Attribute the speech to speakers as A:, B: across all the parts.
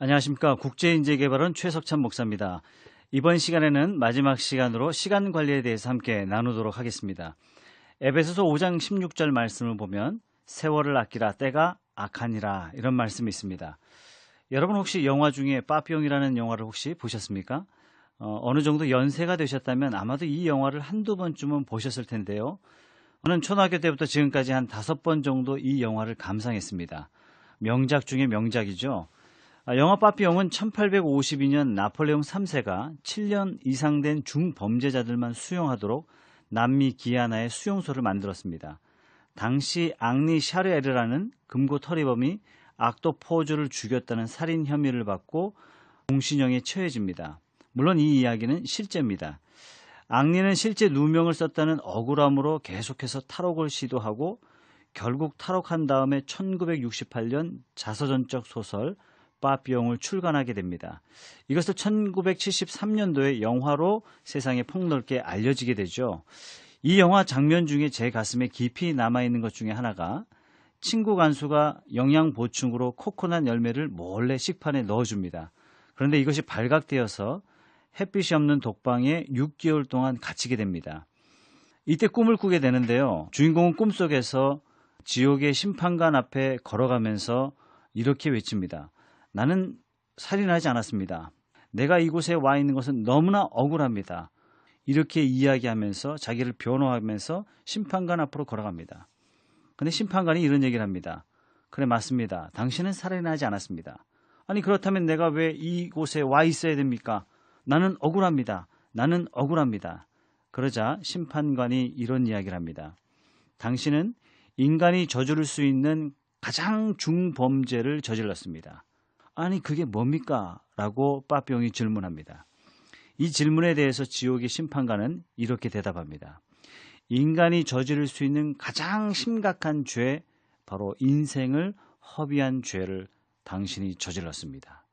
A: 안녕하십니까. 국제인재개발원 최석찬 목사입니다. 이번 시간에는 마지막 시간으로 시간 관리에 대해서 함께 나누도록 하겠습니다. 에베소서 5장 16절 말씀을 보면 세월을 아끼라 때가 악하니라 이런 말씀이 있습니다. 여러분 혹시 영화 중에 빠삐용이라는 영화를 혹시 보셨습니까? 어느 정도 연세가 되셨다면 아마도 이 영화를 한두 번쯤은 보셨을 텐데요. 저는 초등학교 때부터 지금까지 한 5번 정도 이 영화를 감상했습니다. 명작 중에 명작이죠. 영화 빠삐용은 1852년 나폴레옹 3세가 7년 이상 된 중범죄자들만 수용하도록 남미 기아나의 수용소를 만들었습니다. 당시 앙리 샤르에르라는 금고털이범이 악도 포주를 죽였다는 살인 혐의를 받고 공신형에 처해집니다. 물론 이 이야기는 실제입니다. 앙리는 실제 누명을 썼다는 억울함으로 계속해서 탈옥을 시도하고 결국 탈옥한 다음에 1968년 자서전적 소설 빠삐용을 출간하게 됩니다. 이것을 1973년도에 영화로 세상에 폭넓게 알려지게 되죠. 이 영화 장면 중에 제 가슴에 깊이 남아있는 것 중에 하나가 친구 간수가 영양 보충으로 코코넛 열매를 몰래 식판에 넣어줍니다. 그런데 이것이 발각되어서 햇빛이 없는 독방에 6개월 동안 갇히게 됩니다. 이때 꿈을 꾸게 되는데요. 주인공은 꿈속에서 지옥의 심판관 앞에 걸어가면서 이렇게 외칩니다. 나는 살인하지 않았습니다. 내가 이곳에 와 있는 것은 너무나 억울합니다. 이렇게 이야기하면서 자기를 변호하면서 심판관 앞으로 걸어갑니다. 근데 심판관이 이런 얘기를 합니다. 그래, 맞습니다. 당신은 살인하지 않았습니다. 아니, 그렇다면 내가 왜 이곳에 와 있어야 됩니까? 나는 억울합니다. 나는 억울합니다. 그러자 심판관이 이런 이야기를 합니다. 당신은 인간이 저지를 수 있는 가장 중범죄를 저질렀습니다. 아니, 그게 뭡니까? 라고 빠삐용이 질문합니다. 이 질문에 대해서 지옥의 심판관은 이렇게 대답합니다. 인간이 저지를 수 있는 가장 심각한 죄, 바로 인생을 허비한 죄를 당신이 저질렀습니다.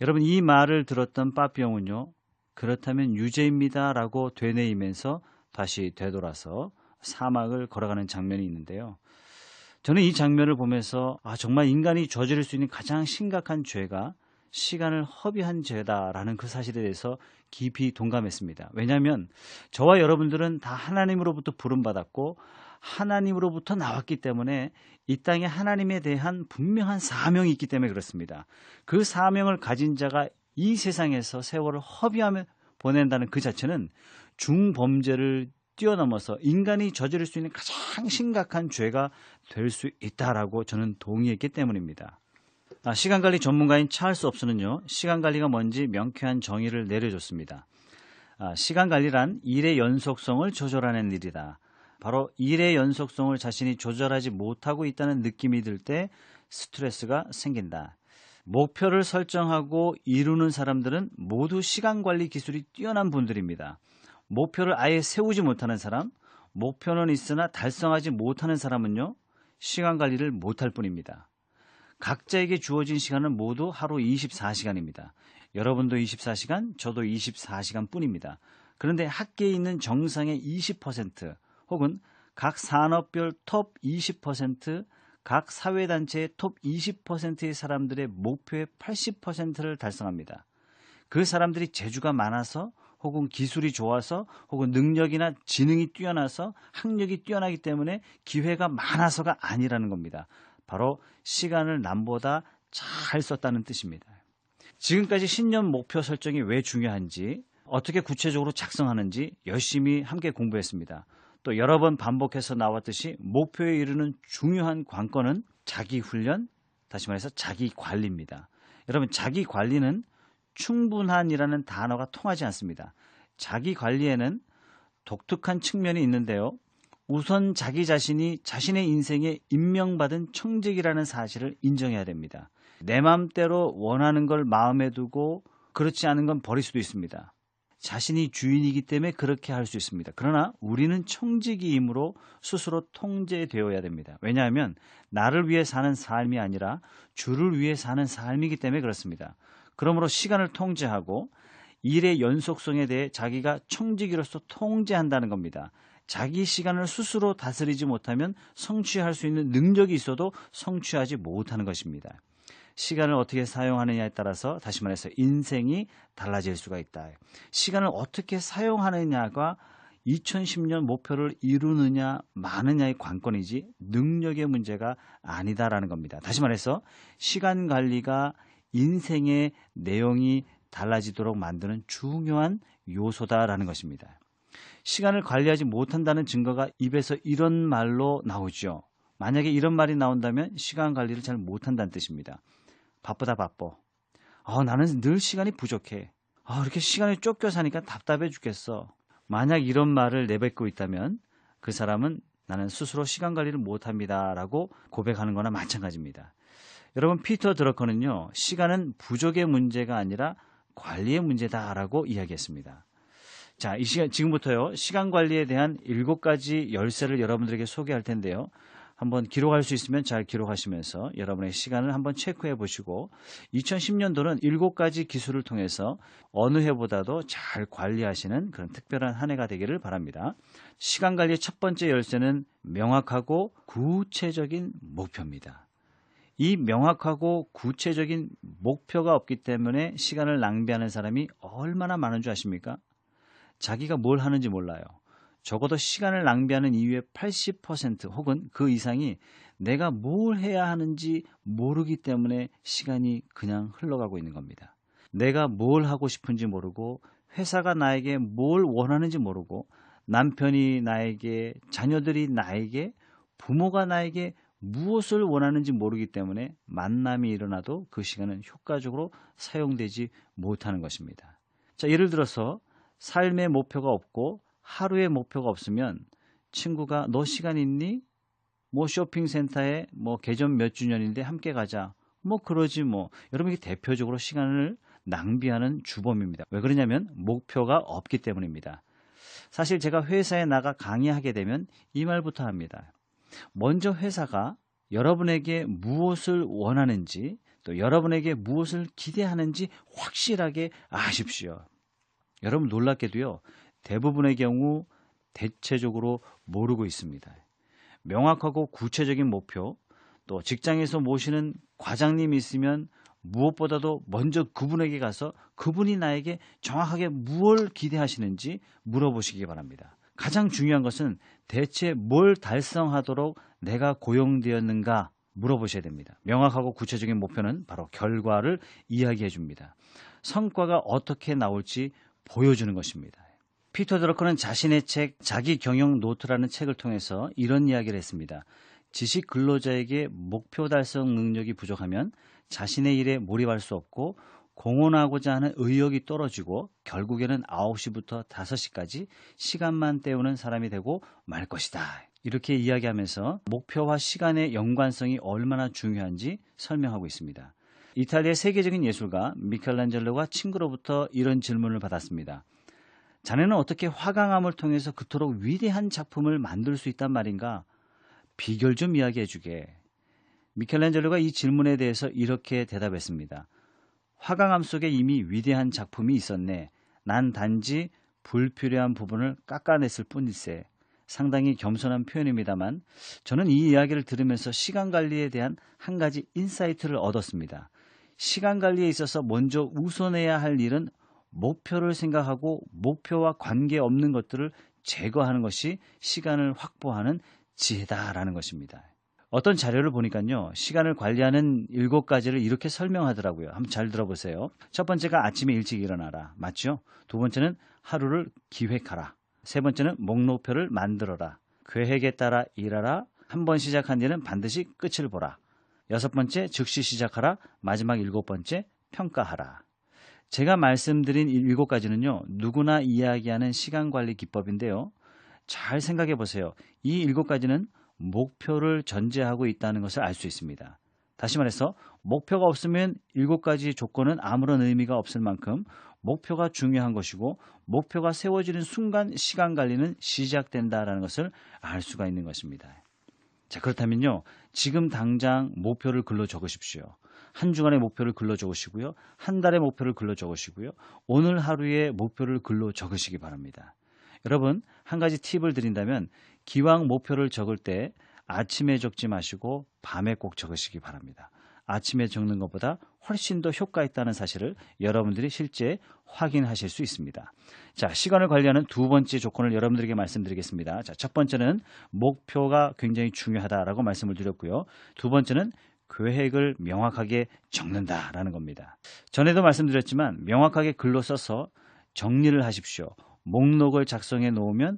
A: 여러분, 이 말을 들었던 빠삐용은요, 그렇다면 유죄입니다 라고 되뇌이면서 다시 되돌아서 사막을 걸어가는 장면이 있는데요. 저는 이 장면을 보면서 정말 인간이 저지를 수 있는 가장 심각한 죄가 시간을 허비한 죄다라는 그 사실에 대해서 깊이 동감했습니다. 왜냐하면 저와 여러분들은 다 하나님으로부터 부름받았고 하나님으로부터 나왔기 때문에 이 땅에 하나님에 대한 분명한 사명이 있기 때문에 그렇습니다. 그 사명을 가진 자가 이 세상에서 세월을 허비하며 보낸다는 그 자체는 중범죄를 뛰어넘어서 인간이 저지를 수 있는 가장 심각한 죄가 될 수 있다라고 저는 동의했기 때문입니다. 시간관리 전문가인 찰스 옵슨은요, 시간관리가 뭔지 명쾌한 정의를 내려줬습니다. 시간관리란 일의 연속성을 조절하는 일이다. 바로 일의 연속성을 자신이 조절하지 못하고 있다는 느낌이 들 때 스트레스가 생긴다. 목표를 설정하고 이루는 사람들은 모두 시간관리 기술이 뛰어난 분들입니다. 목표를 아예 세우지 못하는 사람, 목표는 있으나 달성하지 못하는 사람은요, 시간 관리를 못할 뿐입니다. 각자에게 주어진 시간은 모두 하루 24시간입니다. 여러분도 24시간, 저도 24시간 뿐입니다. 그런데 학계에 있는 정상의 20% 혹은 각 산업별 톱 20%, 각 사회단체의 톱 20%의 사람들의 목표의 80%를 달성합니다. 그 사람들이 재주가 많아서 혹은 기술이 좋아서 혹은 능력이나 지능이 뛰어나서 학력이 뛰어나기 때문에 기회가 많아서가 아니라는 겁니다. 바로 시간을 남보다 잘 썼다는 뜻입니다. 지금까지 신년 목표 설정이 왜 중요한지, 어떻게 구체적으로 작성하는지 열심히 함께 공부했습니다. 또 여러 번 반복해서 나왔듯이 목표에 이르는 중요한 관건은 자기훈련, 다시 말해서 자기관리입니다. 여러분, 자기관리는 충분한이라는 단어가 통하지 않습니다. 자기 관리에는 독특한 측면이 있는데요. 우선 자기 자신이 자신의 인생에 임명받은 청직이라는 사실을 인정해야 됩니다. 내 마음대로 원하는 걸 마음에 두고 그렇지 않은 건 버릴 수도 있습니다. 자신이 주인이기 때문에 그렇게 할 수 있습니다. 그러나 우리는 청직이이므로 스스로 통제되어야 됩니다. 왜냐하면 나를 위해 사는 삶이 아니라 주를 위해 사는 삶이기 때문에 그렇습니다. 그러므로 시간을 통제하고 일의 연속성에 대해 자기가 청지기로서 통제한다는 겁니다. 자기 시간을 스스로 다스리지 못하면 성취할 수 있는 능력이 있어도 성취하지 못하는 것입니다. 시간을 어떻게 사용하느냐에 따라서 다시 말해서 인생이 달라질 수가 있다. 시간을 어떻게 사용하느냐가 2010년 목표를 이루느냐 마느냐의 관건이지 능력의 문제가 아니다라는 겁니다. 다시 말해서 시간 관리가 인생의 내용이 달라지도록 만드는 중요한 요소다라는 것입니다. 시간을 관리하지 못한다는 증거가 입에서 이런 말로 나오죠. 만약에 이런 말이 나온다면 시간 관리를 잘 못한다는 뜻입니다. 바쁘다 바빠. 나는 늘 시간이 부족해. 이렇게 시간에 쫓겨 사니까 답답해 죽겠어. 만약 이런 말을 내뱉고 있다면 그 사람은 나는 스스로 시간 관리를 못합니다 라고 고백하는 거나 마찬가지입니다. 여러분, 피터 드러커는요, 시간은 부족의 문제가 아니라 관리의 문제다라고 이야기했습니다. 자, 지금부터요, 시간 관리에 대한 7가지 열쇠를 여러분들에게 소개할 텐데요. 한번 기록할 수 있으면 잘 기록하시면서 여러분의 시간을 한번 체크해 보시고 2010년도는 7가지 기술을 통해서 어느 해보다도 잘 관리하시는 그런 특별한 한 해가 되기를 바랍니다. 시간 관리의 첫 번째 열쇠는 명확하고 구체적인 목표입니다. 이 명확하고 구체적인 목표가 없기 때문에 시간을 낭비하는 사람이 얼마나 많은 줄 아십니까? 자기가 뭘 하는지 몰라요. 적어도 시간을 낭비하는 이유의 80% 혹은 그 이상이 내가 뭘 해야 하는지 모르기 때문에 시간이 그냥 흘러가고 있는 겁니다. 내가 뭘 하고 싶은지 모르고 회사가 나에게 뭘 원하는지 모르고 남편이 나에게, 자녀들이 나에게, 부모가 나에게 무엇을 원하는지 모르기 때문에 만남이 일어나도 그 시간은 효과적으로 사용되지 못하는 것입니다. 자, 예를 들어서 삶의 목표가 없고 하루의 목표가 없으면 친구가 너 시간 있니? 쇼핑센터에 개점 몇 주년인데 함께 가자. 그러지 뭐. 여러분, 이게 대표적으로 시간을 낭비하는 주범입니다. 왜 그러냐면 목표가 없기 때문입니다. 사실 제가 회사에 나가 강의하게 되면 이 말부터 합니다. 먼저 회사가 여러분에게 무엇을 원하는지 또 여러분에게 무엇을 기대하는지 확실하게 아십시오. 여러분, 놀랍게도요, 대부분의 경우 대체적으로 모르고 있습니다. 명확하고 구체적인 목표, 또 직장에서 모시는 과장님이 있으면 무엇보다도 먼저 그분에게 가서 그분이 나에게 정확하게 무엇을 기대하시는지 물어보시기 바랍니다. 가장 중요한 것은 대체 뭘 달성하도록 내가 고용되었는가 물어보셔야 됩니다. 명확하고 구체적인 목표는 바로 결과를 이야기해 줍니다. 성과가 어떻게 나올지 보여주는 것입니다. 피터 드러커는 자신의 책 자기 경영 노트라는 책을 통해서 이런 이야기를 했습니다. 지식 근로자에게 목표 달성 능력이 부족하면 자신의 일에 몰입할 수 없고 공헌하고자 하는 의욕이 떨어지고 결국에는 9시부터 5시까지 시간만 때우는 사람이 되고 말 것이다. 이렇게 이야기하면서 목표와 시간의 연관성이 얼마나 중요한지 설명하고 있습니다. 이탈리아의 세계적인 예술가 미켈란젤로가 친구로부터 이런 질문을 받았습니다. 자네는 어떻게 화강암을 통해서 그토록 위대한 작품을 만들 수 있단 말인가? 비결 좀 이야기해 주게. 미켈란젤로가 이 질문에 대해서 이렇게 대답했습니다. 화강암 속에 이미 위대한 작품이 있었네. 난 단지 불필요한 부분을 깎아냈을 뿐일세. 상당히 겸손한 표현입니다만 저는 이 이야기를 들으면서 시간 관리에 대한 한 가지 인사이트를 얻었습니다. 시간 관리에 있어서 먼저 우선해야 할 일은 목표를 생각하고 목표와 관계없는 것들을 제거하는 것이 시간을 확보하는 지혜다라는 것입니다. 어떤 자료를 보니까요, 시간을 관리하는 7가지를 이렇게 설명하더라고요. 한번 잘 들어보세요. 첫 번째가 아침에 일찍 일어나라. 맞죠? 두 번째는 하루를 기획하라. 세 번째는 목록표를 만들어라. 계획에 따라 일하라. 한 번 시작한 일은 반드시 끝을 보라. 6번째, 즉시 시작하라. 마지막 7번째, 평가하라. 제가 말씀드린 7가지는요, 누구나 이야기하는 시간관리 기법인데요. 잘 생각해 보세요. 이 7가지는 목표를 전제하고 있다는 것을 알 수 있습니다. 다시 말해서 목표가 없으면 7가지 조건은 아무런 의미가 없을 만큼 목표가 중요한 것이고 목표가 세워지는 순간 시간관리는 시작된다는 것을 알 수가 있는 것입니다. 자, 그렇다면요, 지금 당장 목표를 글로 적으십시오. 한 주간의 목표를 글로 적으시고요. 한 달의 목표를 글로 적으시고요. 오늘 하루의 목표를 글로 적으시기 바랍니다. 여러분, 한 가지 팁을 드린다면 기왕 목표를 적을 때 아침에 적지 마시고 밤에 꼭 적으시기 바랍니다. 아침에 적는 것보다 훨씬 더 효과 있다는 사실을 여러분들이 실제 확인하실 수 있습니다. 자, 시간을 관리하는 두 번째 조건을 여러분들에게 말씀드리겠습니다. 자, 첫 번째는 목표가 굉장히 중요하다라고 말씀을 드렸고요. 두 번째는 계획을 명확하게 적는다라는 겁니다. 전에도 말씀드렸지만 명확하게 글로 써서 정리를 하십시오. 목록을 작성해 놓으면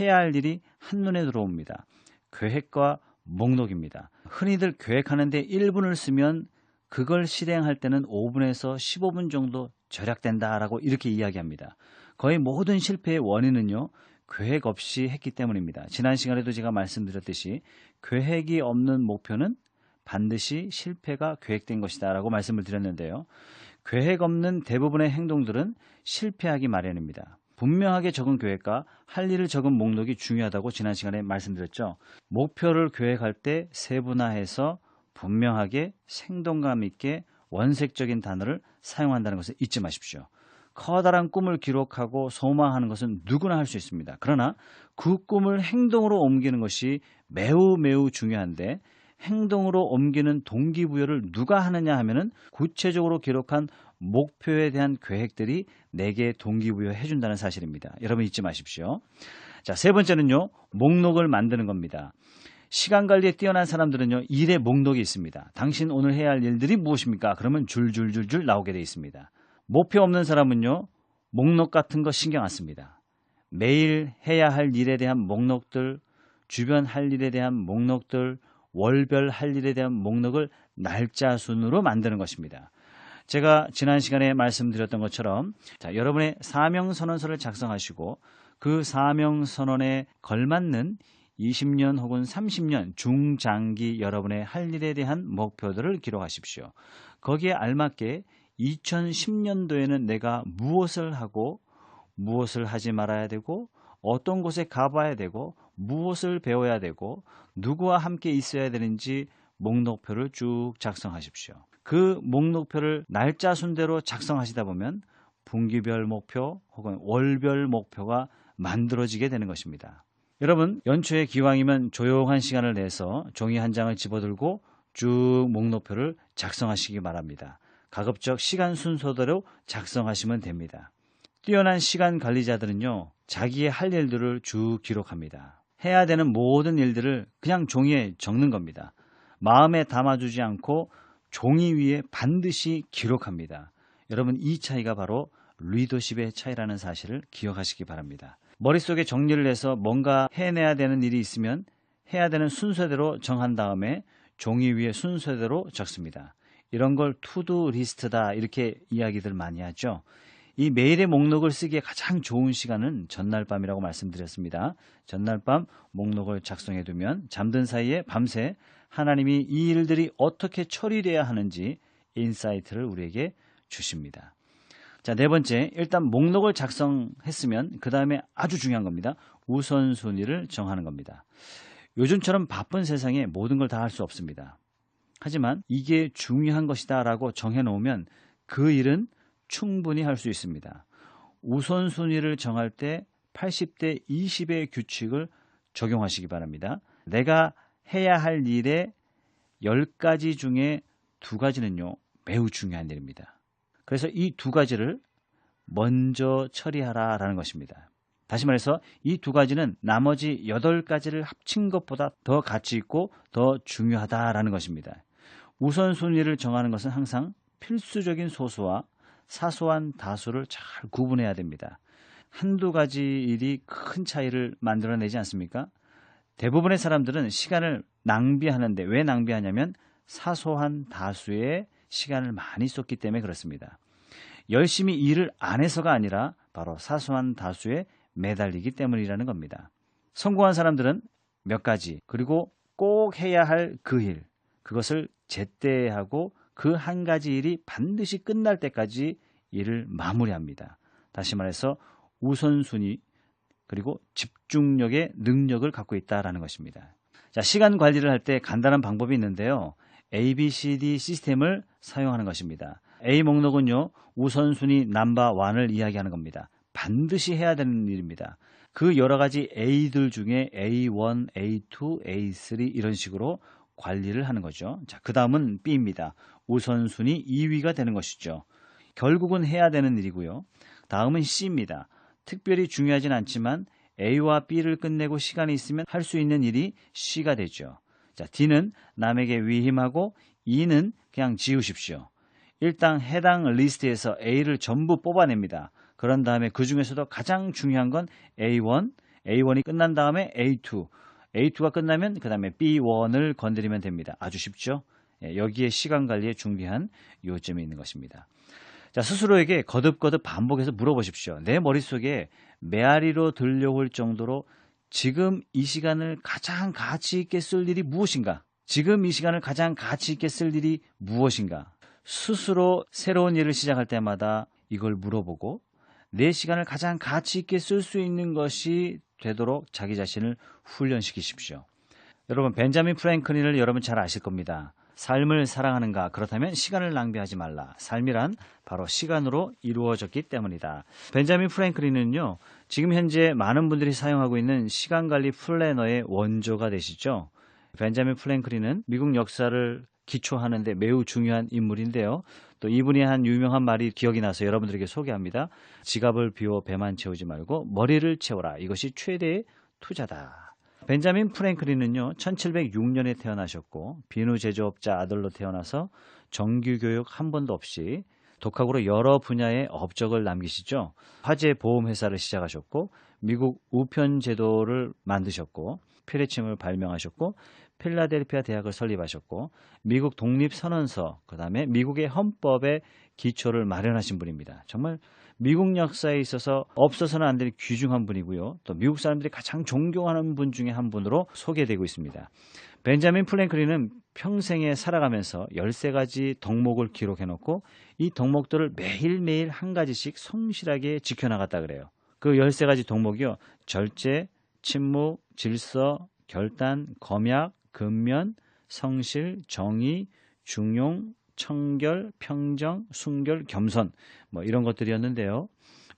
A: 해야 할 일이 한눈에 들어옵니다. 계획과 목록입니다. 흔히들 계획하는데 1분을 쓰면 그걸 실행할 때는 5분에서 15분 정도 절약된다라고 이렇게 이야기합니다. 거의 모든 실패의 원인은요, 계획 없이 했기 때문입니다. 지난 시간에도 제가 말씀드렸듯이 계획이 없는 목표는 반드시 실패가 계획된 것이다 라고 말씀을 드렸는데요. 계획 없는 대부분의 행동들은 실패하기 마련입니다. 분명하게 적은 계획과 할 일을 적은 목록이 중요하다고 지난 시간에 말씀드렸죠. 목표를 계획할 때 세분화해서 분명하게 생동감 있게 원색적인 단어를 사용한다는 것을 잊지 마십시오. 커다란 꿈을 기록하고 소망하는 것은 누구나 할 수 있습니다. 그러나 그 꿈을 행동으로 옮기는 것이 매우 중요한데 행동으로 옮기는 동기부여를 누가 하느냐 하면은 구체적으로 기록한 목표에 대한 계획들이 내게 동기부여 해준다는 사실입니다. 여러분 잊지 마십시오. 자, 세 번째는요, 목록을 만드는 겁니다. 시간 관리에 뛰어난 사람들은요, 일의 목록이 있습니다. 당신 오늘 해야 할 일들이 무엇입니까? 그러면 줄줄줄줄 나오게 되어 있습니다. 목표 없는 사람은요, 목록 같은 거 신경 안 씁니다. 매일 해야 할 일에 대한 목록들, 주변 할 일에 대한 목록들, 월별 할 일에 대한 목록을 날짜 순으로 만드는 것입니다. 제가 지난 시간에 말씀드렸던 것처럼 자, 여러분의 사명선언서를 작성하시고 그 사명선언에 걸맞는 20년 혹은 30년 중장기 여러분의 할 일에 대한 목표들을 기록하십시오. 거기에 알맞게 2010년도에는 내가 무엇을 하고 무엇을 하지 말아야 되고 어떤 곳에 가봐야 되고 무엇을 배워야 되고 누구와 함께 있어야 되는지 목록표를 쭉 작성하십시오. 그 목록표를 날짜 순대로 작성하시다 보면 분기별 목표 혹은 월별 목표가 만들어지게 되는 것입니다. 여러분, 연초에 기왕이면 조용한 시간을 내서 종이 한 장을 집어들고 쭉 목록표를 작성하시기 바랍니다. 가급적 시간 순서대로 작성하시면 됩니다. 뛰어난 시간 관리자들은요, 자기의 할 일들을 쭉 기록합니다. 해야 되는 모든 일들을 그냥 종이에 적는 겁니다. 마음에 담아두지 않고 종이 위에 반드시 기록합니다. 여러분, 이 차이가 바로 리더십의 차이라는 사실을 기억하시기 바랍니다. 머릿속에 정리를 해서 뭔가 해내야 되는 일이 있으면 해야 되는 순서대로 정한 다음에 종이 위에 순서대로 적습니다. 이런 걸 투두 리스트다 이렇게 이야기들 많이 하죠. 이 메일의 목록을 쓰기에 가장 좋은 시간은 전날 밤이라고 말씀드렸습니다. 전날 밤 목록을 작성해 두면 잠든 사이에 밤새 하나님이 이 일들이 어떻게 처리돼야 하는지 인사이트를 우리에게 주십니다. 자, 네 번째, 일단 목록을 작성했으면 그 다음에 아주 중요한 겁니다. 우선순위를 정하는 겁니다. 요즘처럼 바쁜 세상에 모든 걸 다 할 수 없습니다. 하지만 이게 중요한 것이다 라고 정해놓으면 그 일은 충분히 할 수 있습니다. 우선순위를 정할 때 80대 20의 규칙을 적용하시기 바랍니다. 내가 해야 할 일의 10가지 중에 2가지는요, 매우 중요한 일입니다. 그래서 이 2가지를 먼저 처리하라 라는 것입니다. 다시 말해서 이 2가지는 나머지 8가지를 합친 것보다 더 가치 있고 더 중요하다라는 것입니다. 우선순위를 정하는 것은 항상 필수적인 소수와 사소한 다수를 잘 구분해야 됩니다. 한두 가지 일이 큰 차이를 만들어내지 않습니까? 대부분의 사람들은 시간을 낭비하는데 왜 낭비하냐면 사소한 다수의 시간을 많이 썼기 때문에 그렇습니다. 열심히 일을 안 해서가 아니라 바로 사소한 다수에 매달리기 때문이라는 겁니다. 성공한 사람들은 몇 가지 그리고 꼭 해야 할 그 일, 그것을 제때 하고 그 한 가지 일이 반드시 끝날 때까지 일을 마무리합니다. 다시 말해서 우선순위 그리고 집중력의 능력을 갖고 있다는 것입니다. 자, 시간 관리를 할 때 간단한 방법이 있는데요. ABCD 시스템을 사용하는 것입니다. A 목록은요, 우선순위 넘버 1을 이야기하는 겁니다. 반드시 해야 되는 일입니다. 그 여러 가지 A들 중에 A1, A2, A3 이런 식으로 관리를 하는 거죠. 자, 그 다음은 B입니다. 우선순위 2위가 되는 것이죠. 결국은 해야 되는 일이고요. 다음은 C입니다. 특별히 중요하진 않지만 A와 B를 끝내고 시간이 있으면 할 수 있는 일이 C가 되죠. 자, D는 남에게 위임하고 E는 그냥 지우십시오. 일단 해당 리스트에서 A를 전부 뽑아냅니다. 그런 다음에 그 중에서도 가장 중요한 건 A1이 끝난 다음에 A2가 끝나면 그 다음에 B1을 건드리면 됩니다. 아주 쉽죠? 여기에 시간 관리에 중요한 요점이 있는 것입니다. 자, 스스로에게 거듭거듭 반복해서 물어보십시오. 내 머릿속에 메아리로 들려올 정도로 지금 이 시간을 가장 가치 있게 쓸 일이 무엇인가? 지금 이 시간을 가장 가치 있게 쓸 일이 무엇인가? 스스로 새로운 일을 시작할 때마다 이걸 물어보고 내 시간을 가장 가치 있게 쓸 수 있는 것이 되도록 자기 자신을 훈련시키십시오. 여러분, 벤자민 프랭클린을 여러분 잘 아실 겁니다. 삶을 사랑하는가? 그렇다면 시간을 낭비하지 말라. 삶이란 바로 시간으로 이루어졌기 때문이다. 벤자민 프랭클린은요, 지금 현재 많은 분들이 사용하고 있는 시간관리 플래너의 원조가 되시죠. 벤자민 프랭클린은 미국 역사를 기초하는 데 매우 중요한 인물인데요. 또 이분이 한 유명한 말이 기억이 나서 여러분들에게 소개합니다. 지갑을 비워 배만 채우지 말고 머리를 채워라. 이것이 최대의 투자다. 벤자민 프랭클린은요, 1706년에 태어나셨고 비누 제조업자 아들로 태어나서 정규교육 한 번도 없이 독학으로 여러 분야의 업적을 남기시죠. 화재 보험회사를 시작하셨고 미국 우편 제도를 만드셨고 피레침을 발명하셨고 필라델피아 대학을 설립하셨고 미국 독립선언서, 그 다음에 미국의 헌법의 기초를 마련하신 분입니다. 정말 미국 역사에 있어서 없어서는 안 될 귀중한 분이고요. 또 미국 사람들이 가장 존경하는 분 중에 한 분으로 소개되고 있습니다. 벤자민 프랭클린은 평생에 살아가면서 13가지 덕목을 기록해놓고 이 덕목들을 매일매일 한 가지씩 성실하게 지켜나갔다 그래요. 그 13가지 덕목이요. 절제, 침묵, 질서, 결단, 검약, 근면, 성실, 정의, 중용, 청결, 평정, 순결, 겸손, 이런 것들이었는데요.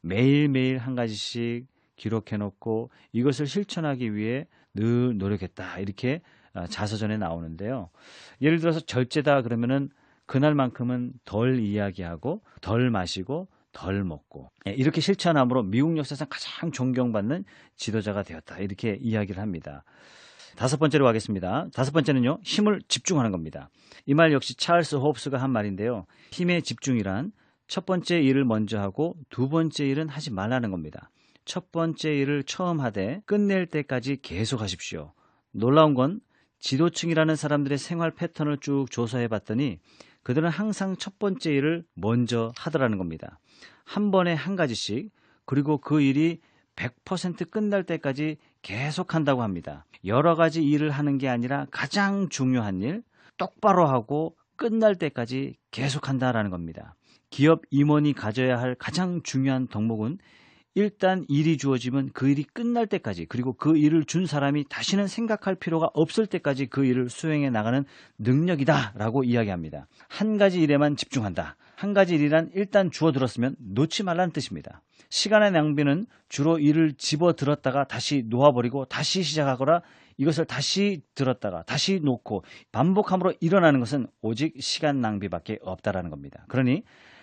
A: 매일매일 한 가지씩 기록해놓고 이것을 실천하기 위해 늘 노력했다. 이렇게 자서전에 나오는데요. 예를 들어서 절제다 그러면은 그날만큼은 덜 이야기하고 덜 마시고 덜 먹고 이렇게 실천함으로 미국 역사상 가장 존경받는 지도자가 되었다. 이렇게 이야기를 합니다. 5번째로 가겠습니다. 5번째는요. 힘을 집중하는 겁니다. 이 말 역시 찰스 호흡스가 한 말인데요. 힘의 집중이란 첫 번째 일을 먼저 하고 두 번째 일은 하지 말라는 겁니다. 첫 번째 일을 처음 하되 끝낼 때까지 계속 하십시오. 놀라운 건 지도층이라는 사람들의 생활 패턴을 쭉 조사해 봤더니 그들은 항상 첫 번째 일을 먼저 하더라는 겁니다. 한 번에 한 가지씩, 그리고 그 일이 100% 끝날 때까지 계속 한다고 합니다. 여러 가지 일을 하는 게 아니라 가장 중요한 일, 똑바로 하고 끝날 때까지 계속 한다라는 겁니다. 기업 임원이 가져야 할 가장 중요한 덕목은 일단 일이 주어지면 그 일이 끝날 때까지, 그리고 그 일을 준 사람이 다시는 생각할 필요가 없을 때까지 그 일을 수행해 나가는 능력이다 라고 이야기합니다. 한 가지 일에만 집중한다. 한 가지 일이란 일단 주어들었으면 놓지 말라는 뜻입니다. 시간의 낭비는 주로 일을 집어들었다가 다시 놓아버리고 다시 시작하거나 이것을 다시 들었다가 다시 놓고 반복함으로 일어나는 것은 오직 시간 낭비밖에 없다라는 겁니다. 그러니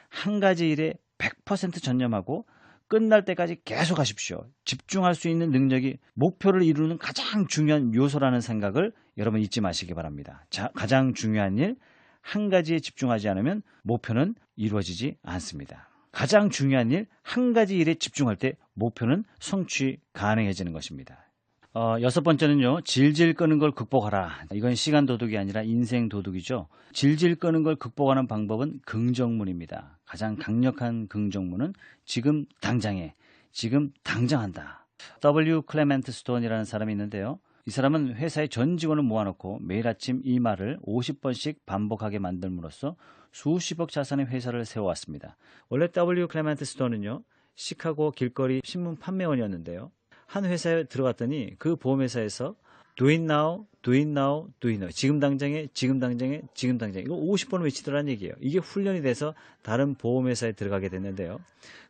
A: 한 가지 일에 100% 전념하고 끝날 때까지 계속 하십시오. 집중할 수 있는 능력이 목표를 이루는 가장 중요한 요소라는 생각을 여러분 잊지 마시기 바랍니다. 자, 가장 중요한 일, 한 가지에 집중하지 않으면 목표는 이루어지지 않습니다. 가장 중요한 일, 한 가지 일에 집중할 때 목표는 성취 가능해지는 것입니다. 6번째는요. 질질 끄는 걸 극복하라. 이건 시간 도둑이 아니라 인생 도둑이죠. 질질 끄는 걸 극복하는 방법은 긍정문입니다. 가장 강력한 긍정문은 지금 당장에, 지금 당장 한다. W. 클레멘트 스톤이라는 사람이 있는데요. 이 사람은 회사의 전 직원을 모아놓고 매일 아침 이 말을 50번씩 반복하게 만들므로써 수십억 자산의 회사를 세워왔습니다. 원래 W. 클레멘트 스톤은요. 시카고 길거리 신문 판매원이었는데요. 한 회사에 들어갔더니 그 보험회사에서 do it now, do it now, do it now. 지금 당장에, 지금 당장에, 지금 당장에. 이거 50번 외치더라는 얘기예요. 이게 훈련이 돼서 다른 보험회사에 들어가게 됐는데요.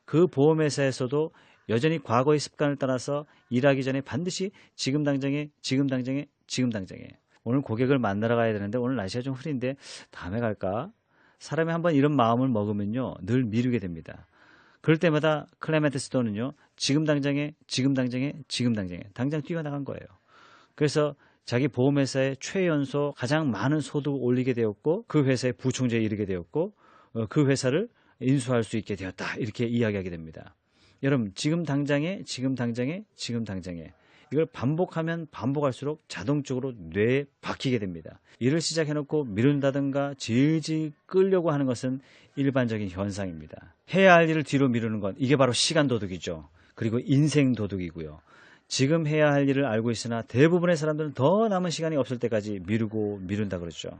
A: 그 보험회사에서도 여전히 과거의 습관을 따라서 일하기 전에 반드시 지금 당장에, 지금 당장에, 지금 당장에. 오늘 고객을 만나러 가야 되는데 오늘 날씨가 좀 흐린데 다음에 갈까? 사람이 한번 이런 마음을 먹으면요, 늘 미루게 됩니다. 그럴 때마다 클레멘트 스톤은요, 지금 당장에, 지금 당장에, 지금 당장에, 당장 뛰어나간 거예요. 그래서 자기 보험회사의 최연소 가장 많은 소득을 올리게 되었고, 그 회사의 부총재에 이르게 되었고, 그 회사를 인수할 수 있게 되었다. 이렇게 이야기하게 됩니다. 여러분, 지금 당장에, 지금 당장에, 지금 당장에. 이걸 반복하면 반복할수록 자동적으로 뇌에 박히게 됩니다. 일을 시작해놓고 미룬다든가 질질 끌려고 하는 것은 일반적인 현상입니다. 해야 할 일을 뒤로 미루는 건 이게 바로 시간 도둑이죠. 그리고 인생 도둑이고요. 지금 해야 할 일을 알고 있으나 대부분의 사람들은 더 남은 시간이 없을 때까지 미루고 미룬다 그러죠.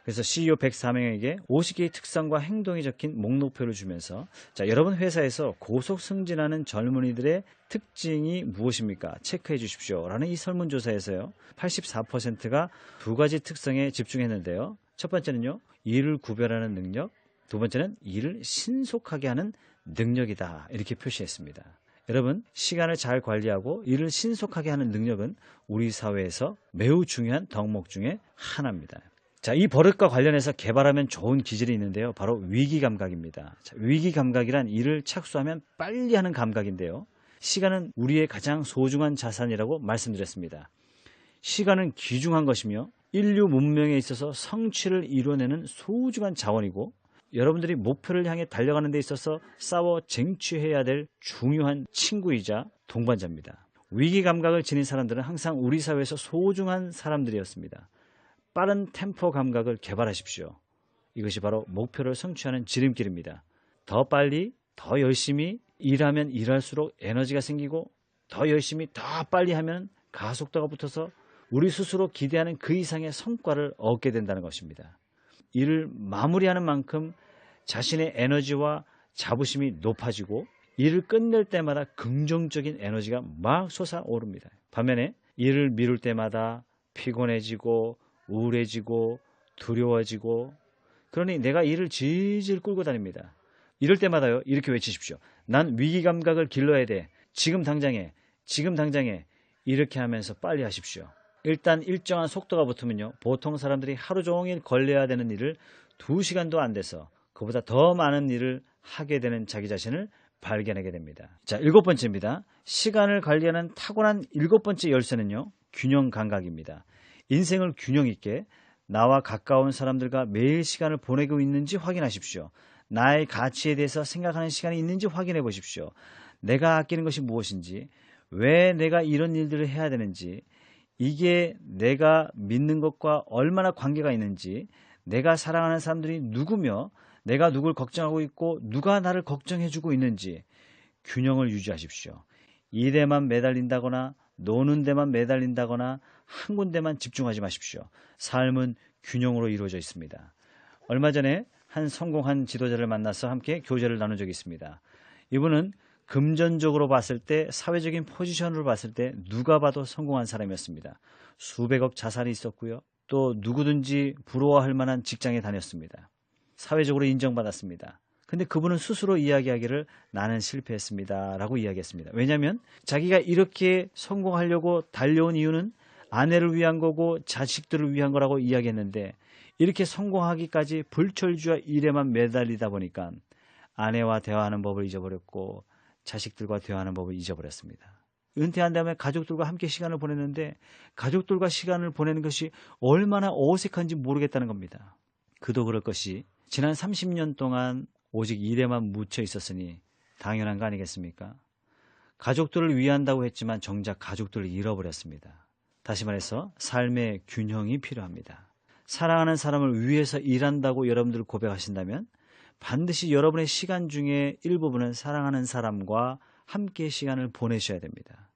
A: 그래서 CEO 104명에게 50개의 특성과 행동이 적힌 목록표를 주면서, 자, 여러분 회사에서 고속 승진하는 젊은이들의 특징이 무엇입니까? 체크해 주십시오. 라는 이 설문조사에서요, 84%가 두 가지 특성에 집중했는데요. 첫 번째는요, 일을 구별하는 능력, 두 번째는 일을 신속하게 하는 능력이다. 이렇게 표시했습니다. 여러분, 시간을 잘 관리하고 일을 신속하게 하는 능력은 우리 사회에서 매우 중요한 덕목 중에 하나입니다. 자, 이 버릇과 관련해서 개발하면 좋은 기질이 있는데요. 바로 위기감각입니다. 자, 위기감각이란 일을 착수하면 빨리 하는 감각인데요. 시간은 우리의 가장 소중한 자산이라고 말씀드렸습니다. 시간은 귀중한 것이며 인류 문명에 있어서 성취를 이뤄내는 소중한 자원이고, 여러분들이 목표를 향해 달려가는 데 있어서 싸워 쟁취해야 될 중요한 친구이자 동반자입니다. 위기감각을 지닌 사람들은 항상 우리 사회에서 소중한 사람들이었습니다. 빠른 템포 감각을 개발하십시오. 이것이 바로 목표를 성취하는 지름길입니다. 더 빨리, 더 열심히 일하면 일할수록 에너지가 생기고, 더 열심히, 더 빨리 하면 가속도가 붙어서 우리 스스로 기대하는 그 이상의 성과를 얻게 된다는 것입니다. 일을 마무리하는 만큼 자신의 에너지와 자부심이 높아지고, 일을 끝낼 때마다 긍정적인 에너지가 막 솟아오릅니다. 반면에 일을 미룰 때마다 피곤해지고 우울해지고 두려워지고, 그러니 내가 일을 질질 끌고 다닙니다. 이럴 때마다요, 이렇게 외치십시오. 난 위기감각을 길러야 돼. 지금 당장에, 지금 당장에. 이렇게 하면서 빨리 하십시오. 일단 일정한 속도가 붙으면요, 보통 사람들이 하루 종일 걸려야 되는 일을 2시간도 안 돼서 그보다 더 많은 일을 하게 되는 자기 자신을 발견하게 됩니다. 자, 7번째입니다. 시간을 관리하는 타고난 7번째 열쇠는요, 균형 감각입니다. 인생을 균형 있게 나와 가까운 사람들과 매일 시간을 보내고 있는지 확인하십시오. 나의 가치에 대해서 생각하는 시간이 있는지 확인해 보십시오. 내가 아끼는 것이 무엇인지, 왜 내가 이런 일들을 해야 되는지, 이게 내가 믿는 것과 얼마나 관계가 있는지, 내가 사랑하는 사람들이 누구며 내가 누굴 걱정하고 있고 누가 나를 걱정해주고 있는지 균형을 유지하십시오. 일에만 매달린다거나 노는 데만 매달린다거나 한 군데만 집중하지 마십시오. 삶은 균형으로 이루어져 있습니다. 얼마 전에 한 성공한 지도자를 만나서 함께 교제를 나눈 적이 있습니다. 이분은 금전적으로 봤을 때, 사회적인 포지션으로 봤을 때 누가 봐도 성공한 사람이었습니다. 수백억 자산이 있었고요. 또 누구든지 부러워할 만한 직장에 다녔습니다. 사회적으로 인정받았습니다. 근데 그분은 스스로 이야기하기를 나는 실패했습니다 라고 이야기했습니다. 왜냐하면 자기가 이렇게 성공하려고 달려온 이유는 아내를 위한 거고 자식들을 위한 거라고 이야기했는데, 이렇게 성공하기까지 불철주야 일에만 매달리다 보니까 아내와 대화하는 법을 잊어버렸고 자식들과 대화하는 법을 잊어버렸습니다. 은퇴한 다음에 가족들과 함께 시간을 보냈는데 가족들과 시간을 보내는 것이 얼마나 어색한지 모르겠다는 겁니다. 그도 그럴 것이 지난 30년 동안 오직 일에만 묻혀 있었으니 당연한 거 아니겠습니까? 가족들을 위한다고 했지만 정작 가족들을 잃어버렸습니다. 다시 말해서 삶의 균형이 필요합니다. 사랑하는 사람을 위해서 일한다고 여러분들 고백하신다면 반드시 여러분의 시간 중에 일부분은 사랑하는 사람과 함께 시간을 보내셔야 됩니다.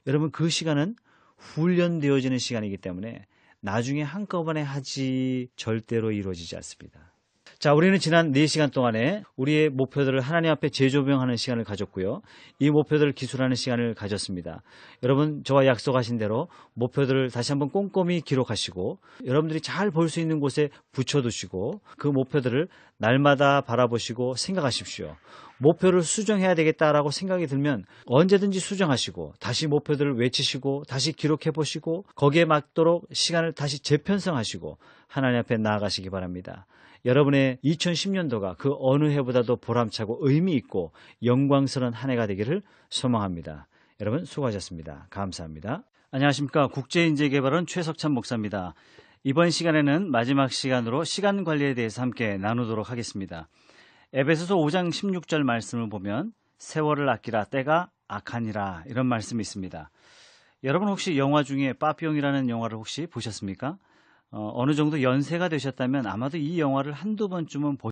A: 여러분, 그 시간은 훈련되어지는 시간이기 때문에 나중에 한꺼번에 하지 절대로 이루어지지 않습니다. 자, 우리는 지난 4시간 동안에 우리의 목표들을 하나님 앞에 재조명하는 시간을 가졌고요. 이 목표들을 기술하는 시간을 가졌습니다. 여러분, 저와 약속하신 대로 목표들을 다시 한번 꼼꼼히 기록하시고 여러분들이 잘 볼 수 있는 곳에 붙여두시고 그 목표들을 날마다 바라보시고 생각하십시오. 목표를 수정해야 되겠다라고 생각이 들면 언제든지 수정하시고 다시 목표들을 외치시고 다시 기록해 보시고 거기에 맞도록 시간을 다시 재편성하시고 하나님 앞에 나아가시기 바랍니다. 여러분의 2010년도가 그 어느 해보다도 보람차고 의미 있고 영광스러운 한 해가 되기를 소망합니다. 여러분 수고하셨습니다. 감사합니다. 안녕하십니까. 국제인재개발원 최석찬 목사입니다. 이번 시간에는 마지막 시간으로 시간 관리에 대해서 함께 나누도록 하겠습니다. 에베소서 5장 16절 말씀을 보면 세월을 아끼라 때가 악하니라 이런 말씀이 있습니다. 여러분 혹시 영화 중에 빠삐용이라는 영화를 혹시 보셨습니까? 어느 정도 연세가 되셨다면 아마도 이 영화를 한두 번쯤은